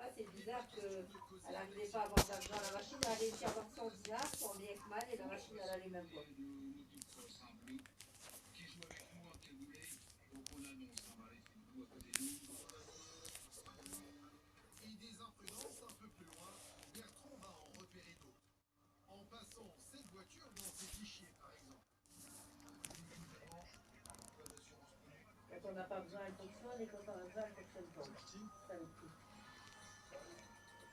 Ah, c'est bizarre qu'elle n'arrivait pas à avoir d'argent à la machine. Elle a réussi à avoir 100 dinars, son Ekman, et la machine, elle allait même pas. Quand on n'a pas besoin, elle fonctionne, et quand on a besoin, elle fonctionne pas. Saloperie.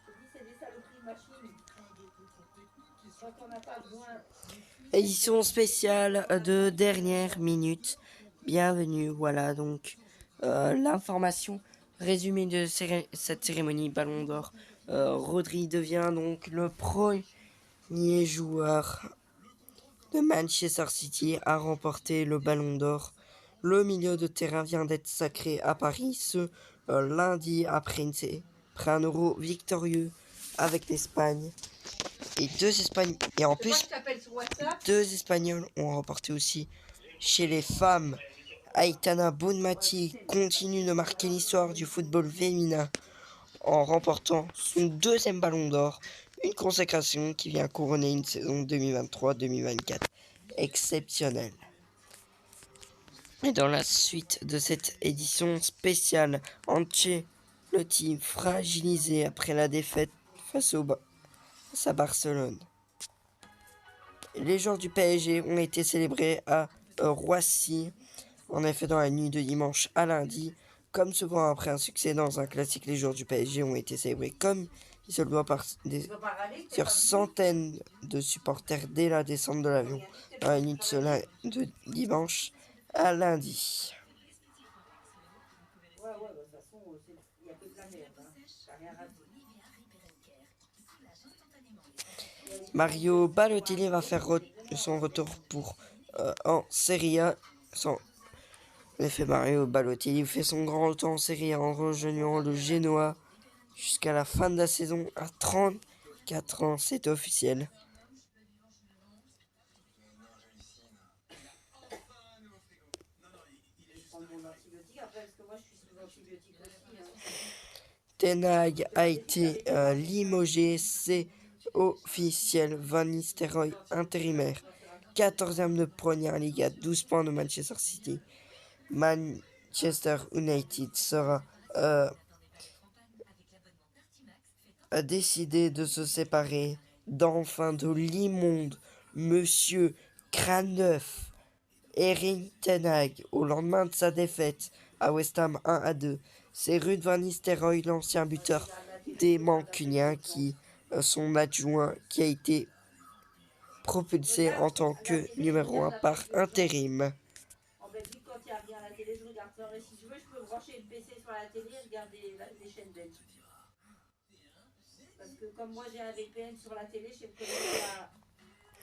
Je te dis, c'est des saloperies de machines. Quand on n'a pas besoin du fil, elle Édition fait. spéciale de dernière minute. Bienvenue, voilà donc l'information résumée de cette cérémonie Ballon d'Or. Rodri devient donc le premier joueur de Manchester City à remporter le Ballon d'Or. Le milieu de terrain vient d'être sacré à Paris ce lundi après un Euro victorieux avec l'Espagne. Et en C'est moi plus, qui t'appelle sur WhatsApp. deux Espagnols ont remporté aussi. Chez les femmes, Aitana Ouais, tu Bonmati sais, les continue de Espagnols, marquer l'histoire du football féminin en remportant son deuxième ballon d'or, une consécration qui vient couronner une saison 2023-2024 exceptionnelle. Et dans la suite de cette édition spéciale, Ancelotti fragilisé après la défaite face à Barcelone. Les joueurs du PSG ont été célébrés à Roissy. En effet, dans la nuit de dimanche à lundi, comme souvent après un succès dans un classique, les joueurs du PSG ont été célébrés comme il se doit par tu peux pas râler que t'es sur pas venu. centaines de supporters dès la descente de Ils t'ont l'avion rien dit que t'es dans pas la venu nuit travailler. de dimanche à lundi. Ouais, ouais, bah, de toute façon, il n'y a que de la merde. Hein. T'as rien raté. Il y a les Mario Italiens qui sont Balotelli va arrivés, faire mais c'est vraiment son raté. retour en Serie A. En effet, Mario Balotelli fait son grand retour en Serie A en rejoignant le Genoa jusqu'à la fin de la saison à 34 ans, c'est officiel. Je vais prendre mon antibiotique après, parce que moi, je suis sous antibiotique aussi. Hein. Ten Hag a été limogé, c'est officiel. Van Nistelrooy intérimaire. 14e de Première Ligue à 12 points de Manchester City. Manchester United sera a décidé de se séparer d'enfin de l'immonde Monsieur Crâne-Neuf, Erik ten Hag, au lendemain de sa défaite à West Ham 1-2. C'est Ruud van Nistelrooy, l'ancien Moi, je buteur regarde la télé, des je regarde la télé tout Mancuniens, le temps. qui son adjoint, qui a été Je propulsé regarde en tant la que télé, je numéro regarde 1 la par télévision. intérim. En Belgique, quand il n'y a rien à la télé, je regarde ça. Et si je veux, je peux brancher le PC sur la télé et regarder les chaînes belges. Parce que comme moi, j'ai un VPN sur la télé, je sais me connecter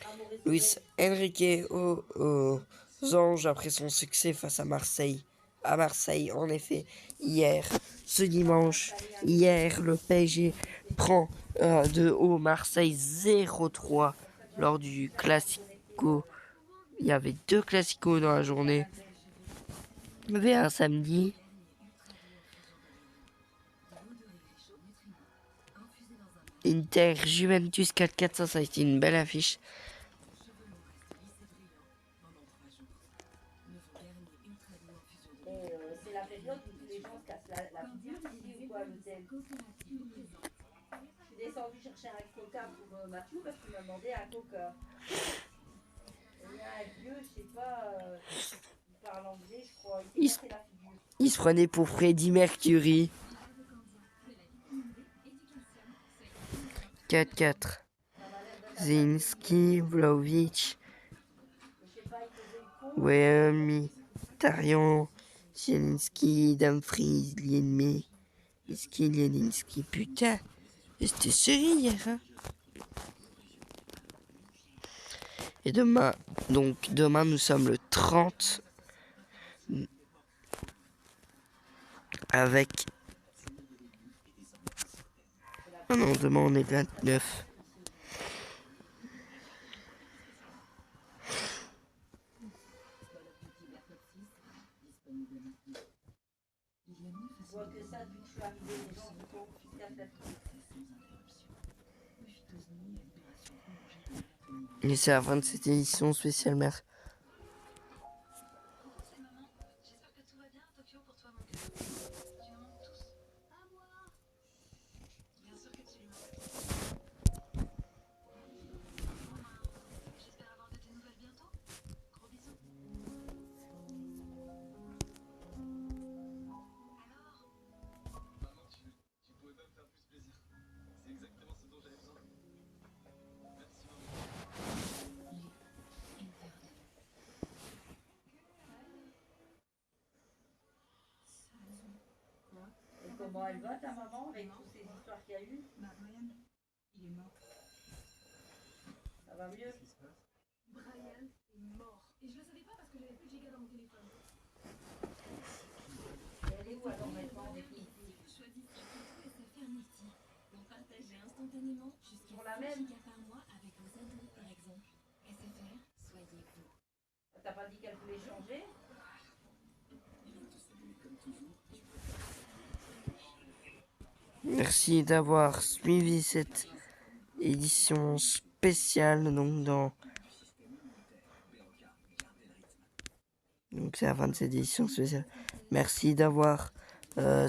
à mon réseau Luis belge. Enrique aux Anges après son succès face à Marseille. À Marseille, en effet, ce Ah, ça, dimanche, ça y est, un autre hier, match. le PSG prend de haut Marseille 0-3 lors du J'arrive à me connecter. Classico. Il y avait deux Classicos dans la Au journée. canal belge. Il y avait un samedi. Inter Juventus 4-4, ça a été une belle affiche. Et c'est la période où tous les gens se cassent la figure ici ou quoi à l'hôtel. Je suis descendue chercher un coca pour Mathieu parce qu'il m'a demandé un coca. Et il y a un vieux, je sais pas, il parle anglais, je crois. Il s'est Il se, cassé la figure. il se prenait pour Freddie Mercury. 4-4. Ça m'a l'air d'être un Saint-Denis, Zinski, ça. Vlahovic, Mais je sais pas, il faisait le con ou il était Wemi, fatigué. Tarion, Zielinski, Dumfries, Lielinski, putain, c'était serré hier, hein. Et demain nous sommes le 30 avec... C'est la Oh non, période demain on est où le les gens se 29. cassent ici. vois que ça depuis que je suis arrivée, les gens qui se cassent la tête. Et c'est la fin de cette édition spéciale. Merci. J'espère que tout va bien à Tokyo pour toi, mon cœur. Tu nous manques tous. À moi. Bien sûr que tu lui manques. J'espère avoir de tes nouvelles bientôt. Gros bisous. Alors, Maman, tu pouvais pas me faire plus plaisir. C'est exactement ce dont j'avais besoin. Merci, maman. Et comment elle va ta maman avec toutes ces histoires qu'il y a eu? bah Brian, il est mort. Ça va mieux? Brian est mort. Et je le savais pas parce que j'avais plus de giga dans mon téléphone. Et elle est où alors maintenant définitive? Choisis et ça fait un outil. Pour partager instantanément jusqu'à Pour la même? giga par mois avec vos ados, par exemple. SFR, soyez vous. T'as pas dit qu'elle voulait changer? Merci d'avoir suivi cette édition spéciale. Donc c'est la fin de cette édition spéciale. Merci d'avoir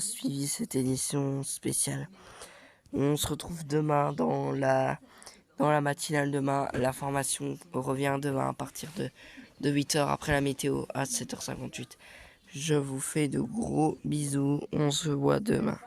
suivi cette édition spéciale. On se retrouve demain dans la matinale demain. La formation revient demain à partir de 8h après la météo à 7h58. Je vous fais de gros bisous. On se voit demain.